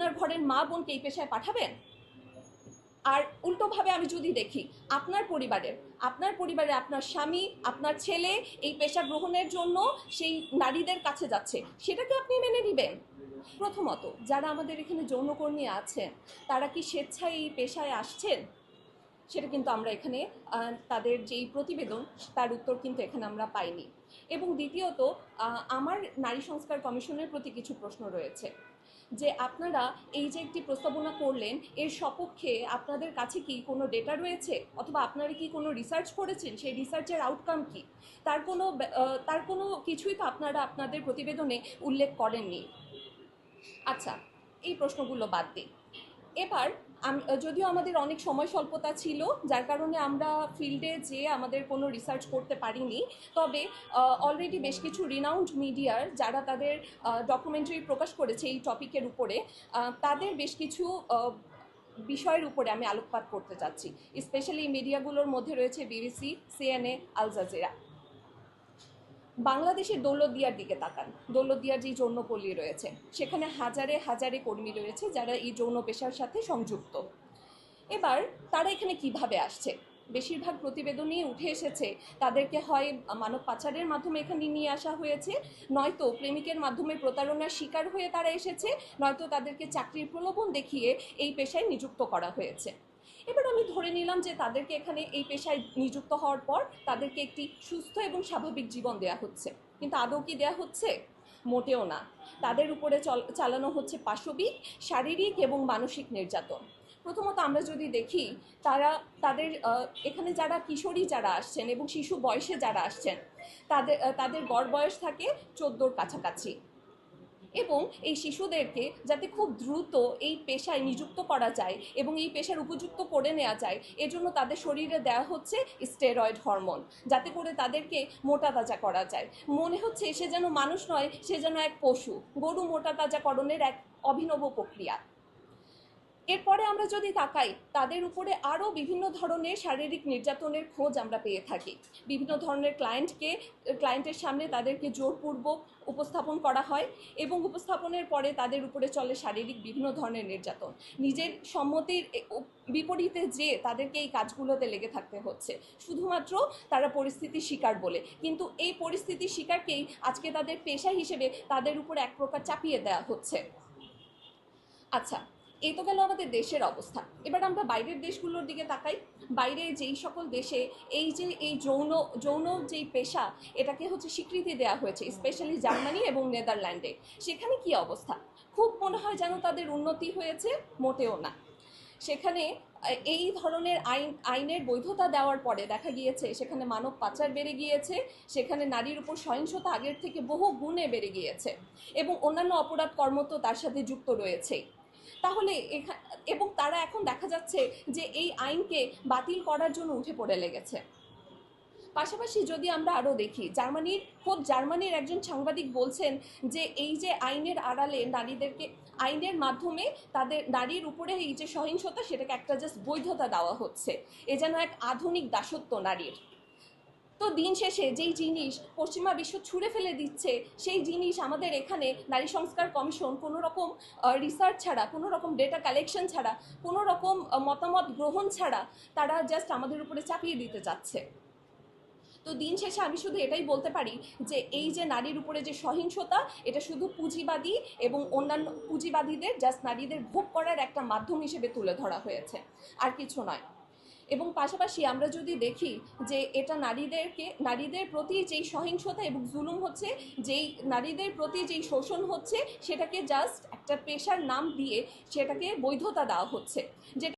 আপনার ঘরের মা বোনকে এই পেশায় পাঠাবেন? আর উল্টোভাবে আমি যদি দেখি, আপনার পরিবারে আপনার স্বামী, আপনার ছেলে এই পেশা গ্রহণের জন্য সেই নারীদের কাছে যাচ্ছে, সেটাকে আপনি মেনে নেবেন? প্রথমত, যারা আমাদের এখানে যৌনকর্মী আছেন, তারা কি স্বেচ্ছায় এই পেশায় আসছেন? সেটা কিন্তু আমরা এখানে তাদের যেই প্রতিবেদন, তার উত্তর কিন্তু এখানে আমরা পাইনি। এবং দ্বিতীয়ত, আমার নারী সংস্কার কমিশনের প্রতি কিছু প্রশ্ন রয়েছে, যে আপনারা এই যে একটি প্রস্তাবনা করলেন, এর সপক্ষে আপনাদের কাছে কি কোনো ডেটা রয়েছে, অথবা আপনারা কি কোনো রিসার্চ করেছেন? সেই রিসার্চের আউটকাম কি? তার কোনো কিছুই তো আপনারা আপনাদের প্রতিবেদনে উল্লেখ করেননি। আচ্ছা, এই প্রশ্নগুলো বাদ দিই। এবার যদিও আমাদের অনেক সময় স্বল্পতা ছিল, যার কারণে আমরা ফিল্ডে যেয়ে আমাদের কোনো রিসার্চ করতে পারিনি, তবে অলরেডি বেশ কিছু রিনাউন্ড মিডিয়ার যারা তাদের ডকুমেন্টারি প্রকাশ করেছে এই টপিকের উপরে, তাদের বেশ কিছু বিষয়ের উপরে আমি আলোকপাত করতে চাচ্ছি। স্পেশালি মিডিয়াগুলোর মধ্যে রয়েছে বিবিসি, সিএনএ, আল জাজিরা। বাংলাদেশের দৌলতদিয়ার দিকে তাকান। দৌলতদিয়ার যে যৌনপল্লী রয়েছে, সেখানে হাজারে হাজারে কর্মী রয়েছে যারা এই যৌন পেশার সাথে সংযুক্ত। এবার তারা এখানে কিভাবে আসছে? বেশিরভাগ প্রতিবেদনই উঠে এসেছে তাদেরকে হয় মানব পাচারের মাধ্যমে এখানে নিয়ে আসা হয়েছে, নয়তো প্রেমিকের মাধ্যমে প্রতারণার শিকার হয়ে তারা এসেছে, নয়তো তাদেরকে চাকরির প্রলোভন দেখিয়ে এই পেশায় নিযুক্ত করা হয়েছে। এবার আমি ধরে নিলাম যে তাদেরকে এখানে এই পেশায় নিযুক্ত হওয়ার পর তাদেরকে একটি সুস্থ এবং স্বাভাবিক জীবন দেয়া হচ্ছে, কিন্তু আদৌ কি দেয়া হচ্ছে? মোটেও না। তাদের উপরে চালানো হচ্ছে পাশবিক, শারীরিক এবং মানসিক নির্যাতন। প্রথমত আমরা যদি দেখি, তাদের এখানে যারা কিশোরী যারা আসছেন এবং শিশু বয়সে যারা আসছেন, তাদের গড় বয়স থাকে 14-র কাছাকাছি। এবং এই শিশুদেরকে যাতে খুব দ্রুত এই পেশায় নিযুক্ত করা যায় এবং এই পেশার উপযুক্ত করে নেওয়া যায়, এজন্য তাদের শরীরে দেওয়া হচ্ছে স্টেরয়েড হরমোন, যাতে করে তাদেরকে মোটা তাজা করা যায়। মনে হচ্ছে সে যেন মানুষ নয়, সে যেন এক পশু। গরু মোটা তাজাকরণের এক অভিনব প্রক্রিয়া। এরপরে আমরা যদি তাকাই, তাদের উপরে আরও বিভিন্ন ধরনের শারীরিক নির্যাতনের খোঁজ আমরা পেয়ে থাকি। বিভিন্ন ধরনের ক্লায়েন্টের সামনে তাদেরকে জোরপূর্বক উপস্থাপন করা হয় এবং উপস্থাপনের পরে তাদের উপরে চলে শারীরিক বিভিন্ন ধরনের নির্যাতন। নিজের সম্মতির বিপরীতে যে তাদেরকে এই কাজগুলোতে লেগে থাকতে হচ্ছে, শুধুমাত্র তারা পরিস্থিতির শিকার বলে। কিন্তু এই পরিস্থিতির শিকারকেই আজকে তাদের পেশা হিসেবে তাদের উপর এক প্রকার চাপিয়ে দেওয়া হচ্ছে। আচ্ছা, এই তো গেল আমাদের দেশের অবস্থা। এবার আমরা বাইরের দেশগুলোর দিকে তাকাই। বাইরে যেই সকল দেশে এই যৌন যেই পেশা, এটাকে হচ্ছে স্বীকৃতি দেওয়া হয়েছে, স্পেশালি জার্মানি এবং নেদারল্যান্ডে, সেখানে কি অবস্থা? খুব মনে হয় যেন তাদের উন্নতি হয়েছে, মোটেও না। সেখানে এই ধরনের আইনের বৈধতা দেওয়ার পরে দেখা গিয়েছে সেখানে মানব পাচার বেড়ে গিয়েছে, সেখানে নারীর উপর সহিংসতা আগের থেকে বহু গুণে বেড়ে গিয়েছে, এবং অন্যান্য অপরাধ কর্ম তো তার সাথে যুক্ত রয়েছে। তাহলে এবং তারা এখন দেখা যাচ্ছে যে এই আইনকে বাতিল করার জন্য উঠে পড়ে লেগেছে। পাশাপাশি যদি আমরা আরও দেখি, জার্মানির একজন সাংবাদিক বলছেন যে এই যে আইনের আড়ালে আইনের মাধ্যমে তাদের নারীর উপরে এই যে সহিংসতা, সেটাকে একটা জাস্ট বৈধতা দেওয়া হচ্ছে, এ যেন এক আধুনিক দাসত্ব নারীর। তো দিন শেষে যেই জিনিস পশ্চিমা বিশ্ব ছুঁড়ে ফেলে দিচ্ছে, সেই জিনিস আমাদের এখানে নারী সংস্কার কমিশন কোনো রকম রিসার্চ ছাড়া, কোনো রকম ডেটা কালেকশন ছাড়া, কোনো রকম মতামত গ্রহণ ছাড়া তারা জাস্ট আমাদের উপরে চাপিয়ে দিতে চাচ্ছে। তো দিন শেষে আমি শুধু এটাই বলতে পারি যে এই যে নারীর উপরে যে সহিংসতা, এটা শুধু পুঁজিবাদী এবং অন্যান্য পুঁজিবাদীদের জাস্ট নারীদের ভোগ করার একটা মাধ্যম হিসেবে তুলে ধরা হয়েছে, আর কিছু নয়। এবং পাশাপাশি আমরা যদি দেখি যে এটা নারীদের প্রতি যেই সহিংসতা এবং জুলুম হচ্ছে, যেই নারীদের প্রতি যেই শোষণ হচ্ছে, সেটাকে জাস্ট একটা পেশার নাম দিয়ে সেটাকে বৈধতা দেওয়া হচ্ছে, যেটা